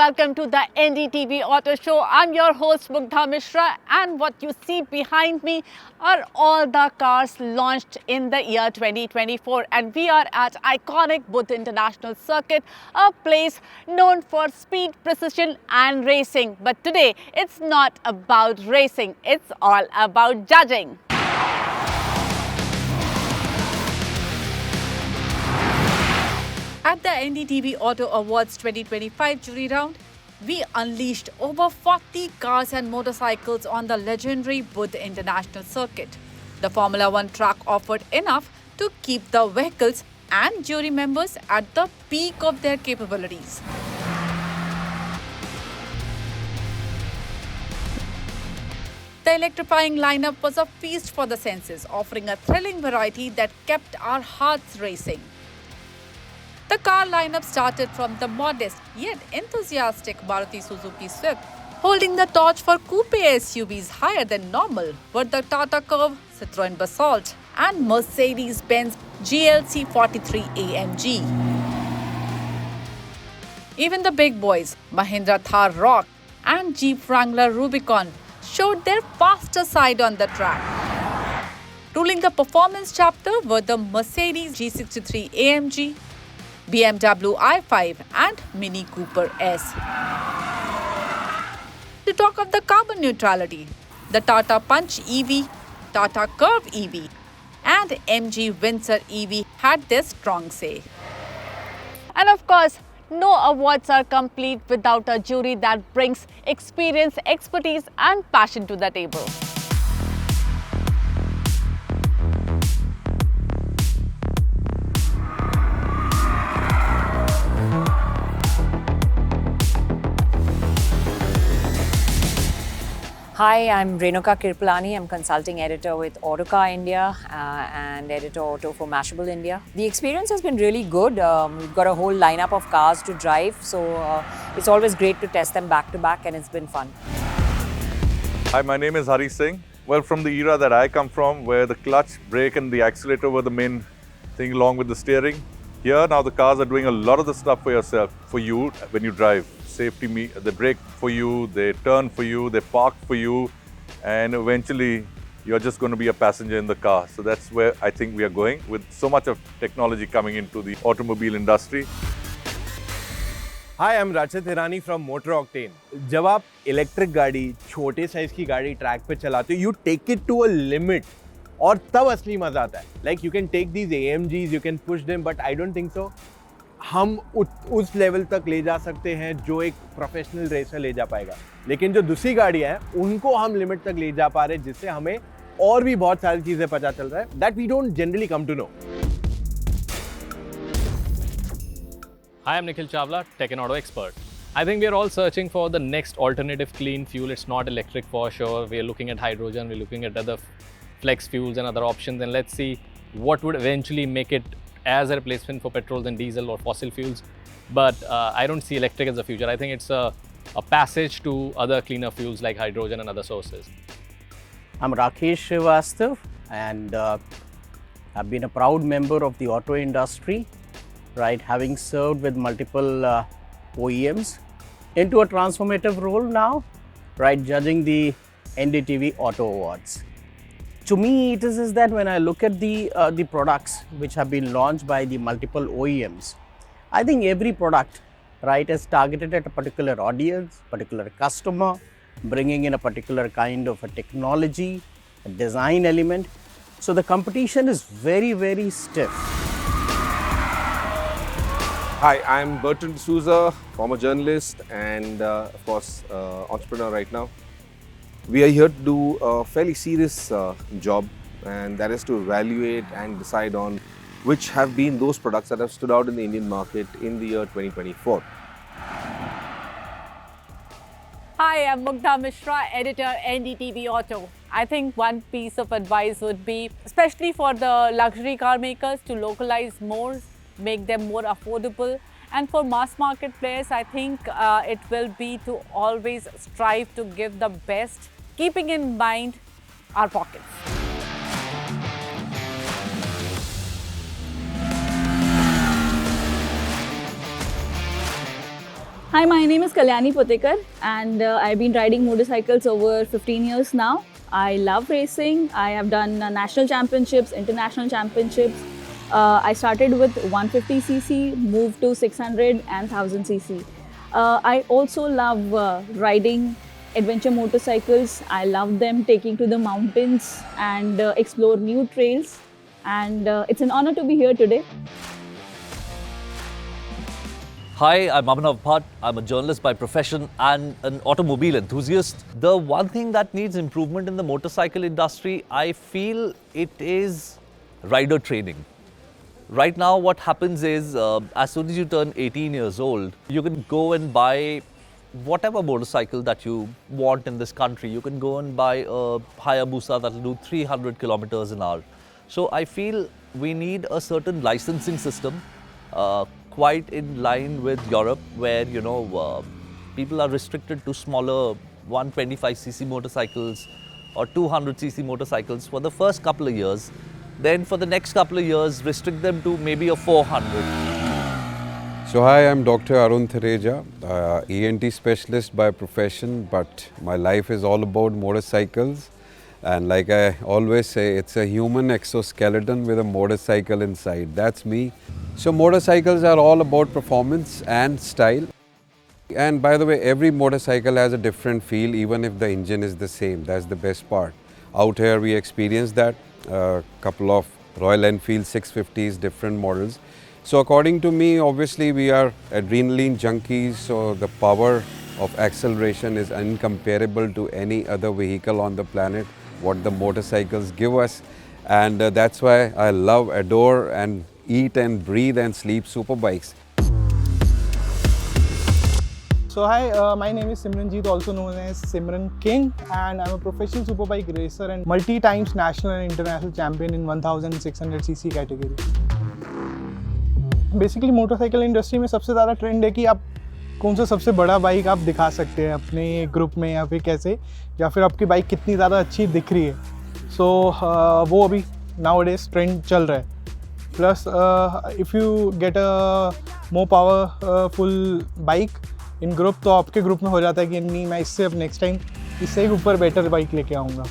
welcome to the NDTV Auto Show. I'm your host Buddha Mishra, and what you see behind me are all the cars launched in the year 2024, and we are at iconic Buddh International Circuit, a place known for speed, precision and racing. But today it's not about racing, it's all about judging. At the NDTV Auto Awards 2025 jury round, we unleashed over 40 cars and motorcycles on the legendary Buddh International Circuit. The Formula One track offered enough to keep the vehicles and jury members at the peak of their capabilities. The electrifying lineup was a feast for the senses, offering a thrilling variety that kept our hearts racing. The car lineup started from the modest yet enthusiastic Maruti Suzuki Swift. Holding the torch for coupe SUVs higher than normal were the Tata Curve, Citroën Basalt and Mercedes-Benz GLC 43 AMG. Even the big boys, Mahindra Thar Rock and Jeep Wrangler Rubicon, showed their faster side on the track. Ruling the performance chapter were the Mercedes G63 AMG, BMW i5 and Mini Cooper S. To talk of the carbon neutrality, the Tata Punch EV, Tata Curve EV and MG Windsor EV had their strong say. And of course, no awards are complete without a jury that brings experience, expertise and passion to the table. Hi, I'm Renuka Kirpalani. I'm consulting editor with Autocar India and editor auto for Mashable India. The experience has been really good. We've got a whole lineup of cars to drive, so it's always great to test them back to back, and it's been fun. Hi, my name is Hari Singh. Well, from the era that I come from, where the clutch, brake and the accelerator were the main thing along with the steering, here now the cars are doing a lot of the stuff for yourself, for you when you drive. Safety, they brake for you, they turn for you, they park for you, and eventually you're just going to be a passenger in the car. So that's where I think we are going with so much of technology coming into the automobile industry. Hi, I'm Rachit Hirani from Motor Octane. जब आप electric गाड़ी, छोटे size की गाड़ी track पे चलाते हो, you take it to a limit, और तब असली मजा आता है. Like you can take these AMGs, you can push them, but I don't think so. हम उस लेवल तक ले जा सकते हैं जो एक प्रोफेशनल रेसर ले जा पाएगा. लेकिन जो दूसरी गाड़ियां हैं उनको हम लिमिट तक ले जा पा रहे हैं, जिससे हमें और भी बहुत सारी चीजें पता चल रहा है that we don't generally come to know. Hi, I'm Nikhil Chawla, tech and auto expert. I think we are all searching for the next alternative clean fuel. It's not electric for sure. We are looking at hydrogen, we're looking at other flex fuels and other options, and let's see what would eventually make it as a replacement for petrol and diesel or fossil fuels. But I don't see electric as the future. I think it's a passage to other cleaner fuels like hydrogen and other sources. I'm Rakesh Srivastav, and I've been a proud member of the auto industry, right, having served with multiple OEMs into a transformative role now, right, judging the NDTV Auto Awards. To me, it is that when I look at the products which have been launched by the multiple OEMs, I think every product, right, is targeted at a particular audience, particular customer, bringing in a particular kind of a technology, a design element. So the competition is very, very stiff. Hi, I'm Bertrand D'Souza, former journalist and of course entrepreneur right now. We are here to do a fairly serious job, and that is to evaluate and decide on which have been those products that have stood out in the Indian market in the year 2024. Hi, I'm Mugdha Mishra, editor NDTV Auto. I think one piece of advice would be, especially for the luxury car makers, to localize more, make them more affordable. And for mass market players, I think it will be to always strive to give the best, keeping in mind our pockets. Hi, my name is Kalyani Potekar and I've been riding motorcycles over 15 years now. I love racing. I have done national championships, international championships. I started with 150cc, moved to 600 and 1000cc. I also love riding adventure motorcycles. I love them, taking to the mountains and explore new trails. And it's an honor to be here today. Hi, I'm Abhinav Bhatt. I'm a journalist by profession and an automobile enthusiast. The one thing that needs improvement in the motorcycle industry, I feel it is rider training. Right now, what happens is, as soon as you turn 18 years old, you can go and buy whatever motorcycle that you want in this country. You can go and buy a Hayabusa that will do 300 kilometers an hour. So I feel we need a certain licensing system, quite in line with Europe, where people are restricted to smaller 125cc motorcycles or 200cc motorcycles for the first couple of years. Then for the next couple of years, restrict them to maybe a 400. So hi, I'm Dr. Arun Thereja, ENT specialist by profession, but my life is all about motorcycles. And like I always say, it's a human exoskeleton with a motorcycle inside. That's me. So motorcycles are all about performance and style. And by the way, every motorcycle has a different feel, even if the engine is the same. That's the best part. Out here we experienced that, a couple of Royal Enfield 650s, different models. So according to me, obviously we are adrenaline junkies, so the power of acceleration is incomparable to any other vehicle on the planet, what the motorcycles give us. And that's why I love, adore and eat and breathe and sleep superbikes. So hi, my name is Simranjeet, also known as Simran King, and I'm a professional superbike racer and multi-times national and international champion in 1600cc category. Basically motorcycle industry में सबसे ज़्यादा trend है कि आप कौन सा सबसे बड़ा बाइक आप दिखा सकते हैं अपने ग्रुप में, या फिर कैसे, या फिर आपकी बाइक कितनी ज़्यादा अच्छी दिख रही है. सो वो अभी nowadays ट्रेंड चल रहा है. Plus if you get a more powerful bike in group, तो आपके ग्रुप में हो जाता है कि नहीं, मैं इससे अब नेक्स्ट टाइम इससे ही ऊपर बेटर बाइक लेके आऊँगा.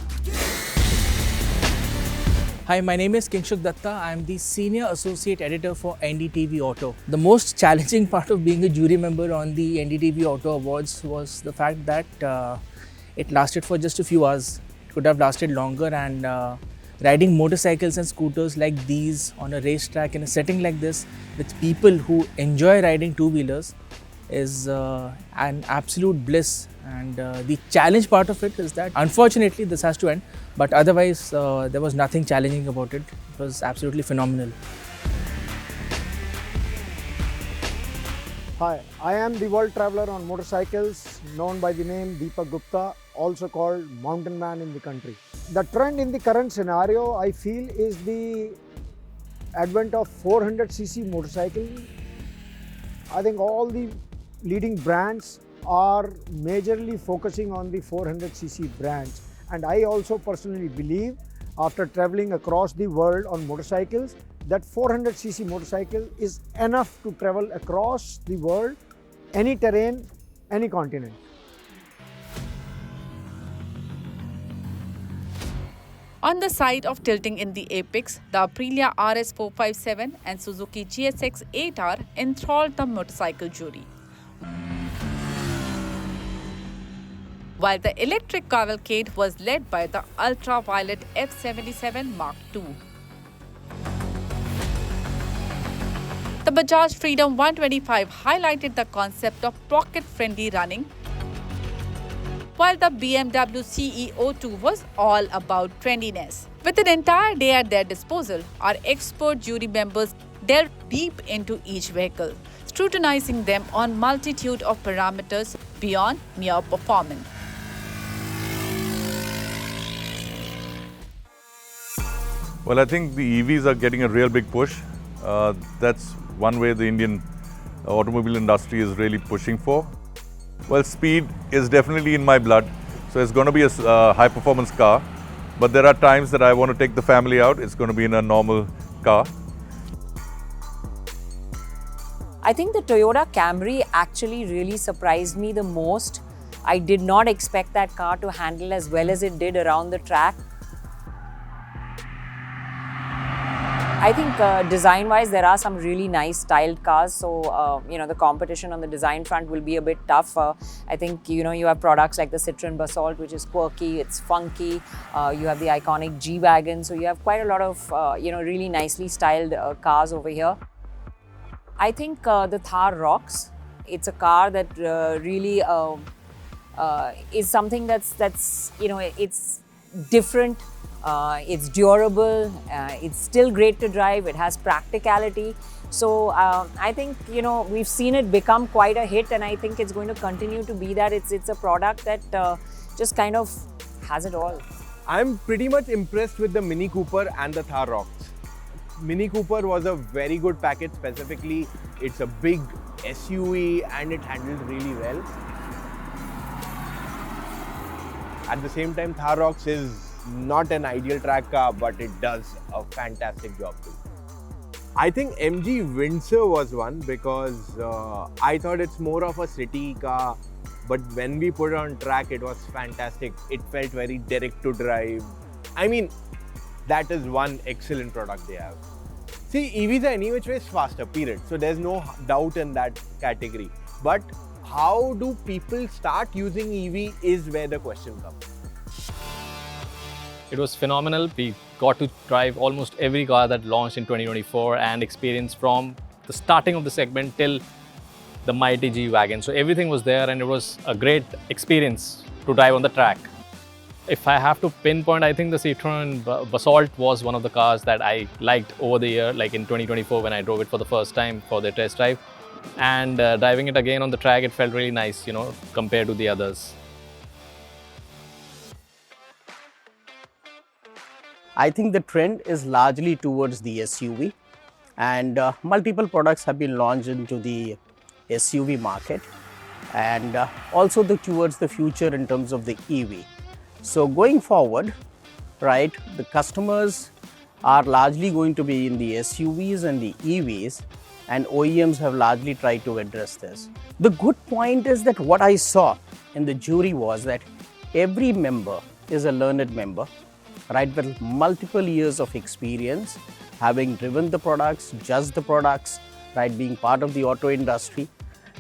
Hi, my name is Kinshuk Datta. I am the Senior Associate Editor for NDTV Auto. The most challenging part of being a jury member on the NDTV Auto Awards was the fact that it lasted for just a few hours. It could have lasted longer, and riding motorcycles and scooters like these on a racetrack in a setting like this with people who enjoy riding two-wheelers is an absolute bliss. And the challenge part of it is that unfortunately this has to end, but otherwise there was nothing challenging about it. It was absolutely phenomenal. Hi, I am the world traveler on motorcycles, known by the name Deepak Gupta, also called Mountain Man in the country. The trend in the current scenario, I feel, is the advent of 400cc motorcycle. I think all the leading brands are majorly focusing on the 400cc brands, and I also personally believe, after traveling across the world on motorcycles, that 400cc motorcycle is enough to travel across the world, any terrain, any continent. On the side of tilting in the apex, the Aprilia RS 457 and Suzuki GSX 8R enthralled the motorcycle jury. While the electric cavalcade was led by the ultraviolet F77 Mark II. The Bajaj Freedom 125 highlighted the concept of pocket-friendly running, while the BMW CE02 was all about trendiness. With an entire day at their disposal, our expert jury members delved deep into each vehicle, scrutinizing them on multitude of parameters beyond mere performance. Well, I think the EVs are getting a real big push. That's one way the Indian automobile industry is really pushing for. Well, speed is definitely in my blood, so it's going to be a high-performance car. But there are times that I want to take the family out. It's going to be in a normal car. I think the Toyota Camry actually really surprised me the most. I did not expect that car to handle as well as it did around the track. I think design-wise, there are some really nice styled cars. So, the competition on the design front will be a bit tough. I think, you have products like the Citroen Basalt, which is quirky, it's funky. You have the iconic G-Wagon. So, you have quite a lot of, really nicely styled cars over here. I think the Thar rocks. It's a car that really is something that's it's different. It's durable, it's still great to drive, it has practicality. So I think, we've seen it become quite a hit, and I think it's going to continue to be that. It's a product that just kind of has it all. I'm pretty much impressed with the Mini Cooper and the Thar rocks. Mini Cooper was a very good package. Specifically, it's a big SUV and it handles really well. At the same time, Thar rocks is not an ideal track car, but it does a fantastic job too. I think MG Windsor was one because I thought it's more of a city car, but when we put it on track, it was fantastic. It felt very direct to drive. I mean, that is one excellent product they have. See, EVs are any which ways faster, period. So there's no doubt in that category. But how do people start using EV is where the question comes. It was phenomenal. We got to drive almost every car that launched in 2024 and experience from the starting of the segment till the mighty G-Wagon. So everything was there and it was a great experience to drive on the track. If I have to pinpoint, I think the Citroen Basalt was one of the cars that I liked over the year, like in 2024 when I drove it for the first time for the test drive. And driving it again on the track, it felt really nice, compared to the others. I think the trend is largely towards the SUV, and multiple products have been launched into the SUV market, and also towards the future in terms of the EV. So going forward, right, the customers are largely going to be in the SUVs and the EVs, and OEMs have largely tried to address this. The good point is that what I saw in the jury was that every member is a learned member, right, with multiple years of experience, having driven the products, judged the products, right, being part of the auto industry.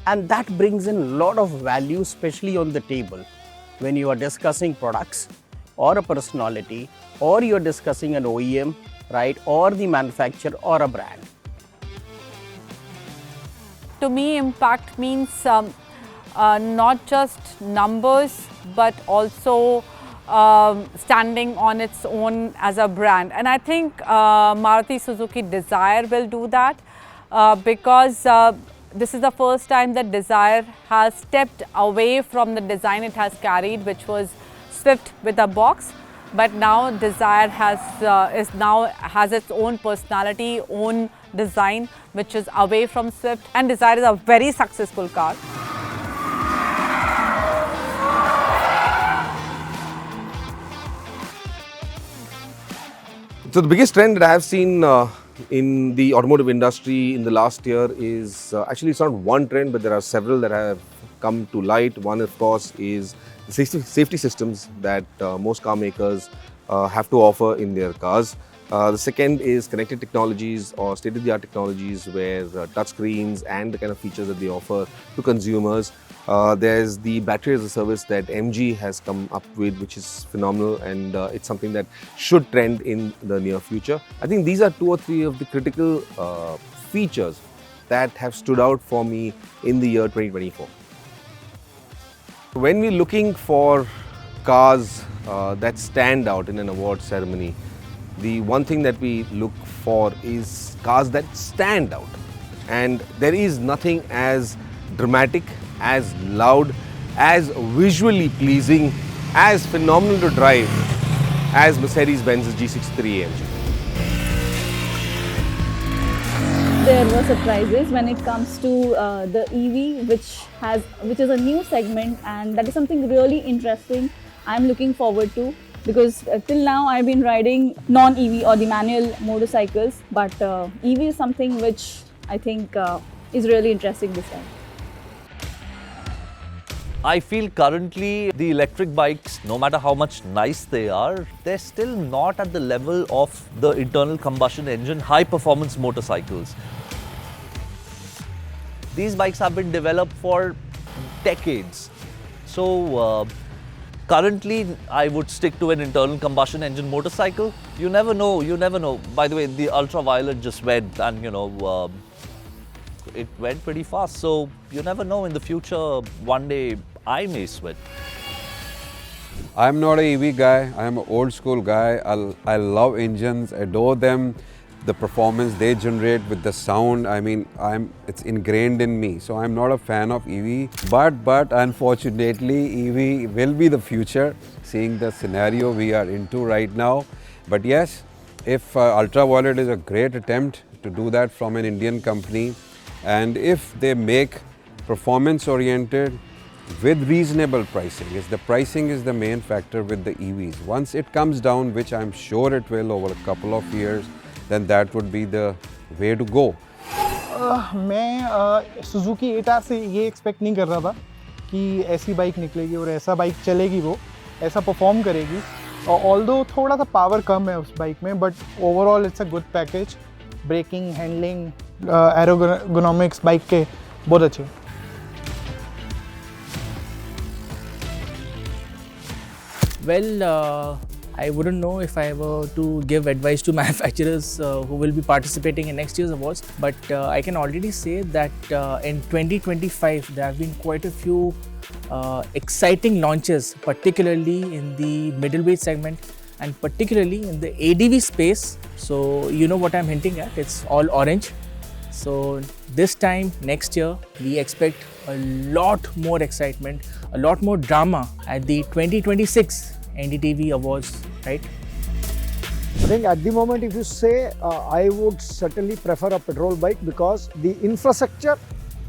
And that brings in a lot of value, especially on the table when you are discussing products or a personality, or you're discussing an OEM, right, or the manufacturer or a brand. To me, impact means not just numbers, but also standing on its own as a brand. And I think Maruti Suzuki Dzire will do that because this is the first time that Dzire has stepped away from the design it has carried, which was Swift with a box. But now Dzire has its own personality, own design, which is away from Swift. And Dzire is a very successful car. So the biggest trend that I have seen in the automotive industry in the last year is actually it's not one trend, but there are several that have come to light. One, of course, is the safety systems that most car makers have to offer in their cars. The second is connected technologies or state-of-the-art technologies where touchscreens and the kind of features that they offer to consumers. There's the battery as a service that MG has come up with, which is phenomenal, and it's something that should trend in the near future. I think these are 2 or 3 of the critical features that have stood out for me in the year 2024. When we're looking for cars that stand out in an award ceremony, the one thing that we look for is cars that stand out. And there is nothing as dramatic, as loud, as visually pleasing, as phenomenal to drive as Mercedes-Benz's G63 AMG. There were surprises when it comes to the EV, which is a new segment, and that is something really interesting I'm looking forward to, because till now I've been riding non-EV or the manual motorcycles, but EV is something which I think is really interesting this time. I feel currently the electric bikes, no matter how much nice they are, they're still not at the level of the internal combustion engine high performance motorcycles. These bikes have been developed for decades. So currently I would stick to an internal combustion engine motorcycle. You never know, you never know. By the way, the ultraviolet just went and it went pretty fast. So you never know, in the future, one day I may switch. I'm not an EV guy, I'm an old school guy. I love engines, adore them. The performance they generate with the sound, I mean, it's ingrained in me. So I'm not a fan of EV, but unfortunately EV will be the future, seeing the scenario we are into right now. But yes, if ultraviolet is a great attempt to do that from an Indian company, and if they make performance oriented with reasonable pricing, the pricing is the main factor with the EVs. Once it comes down, which I'm sure it will over a couple of years, then that would be the way to go. मैं Suzuki 8R से ये expect नहीं कर रहा था कि ऐसी bike निकलेगी और ऐसा बाइक चलेगी, वो ऐसा परफॉर्म करेगी. ऑल्दो थोड़ा सा पावर कम है उस बाइक में, but overall it's a good package. Braking, handling, ergonomics bike के बहुत अच्छे. Well, I wouldn't know if I were to give advice to manufacturers who will be participating in next year's awards, but I can already say that in 2025 there have been quite a few exciting launches, particularly in the middleweight segment and particularly in the ADV space. So you know what I'm hinting at, it's all orange. So this time next year we expect a lot more excitement, a lot more drama at the 2026 NDTV Awards, right? I think at the moment, if you say, I would certainly prefer a petrol bike because the infrastructure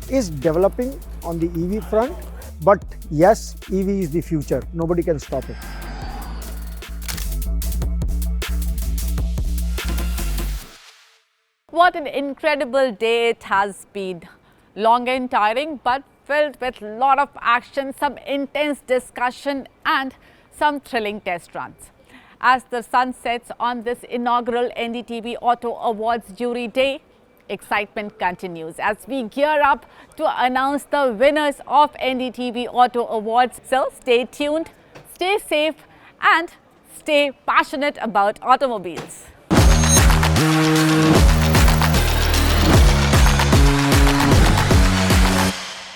is developing on the EV front. But yes, EV is the future. Nobody can stop it. What an incredible day it has been. Long and tiring, but filled with a lot of action, some intense discussion and some thrilling test runs. As the sun sets on this inaugural NDTV Auto Awards Jury Day, excitement continues as we gear up to announce the winners of NDTV Auto Awards. So stay tuned, stay safe and stay passionate about automobiles.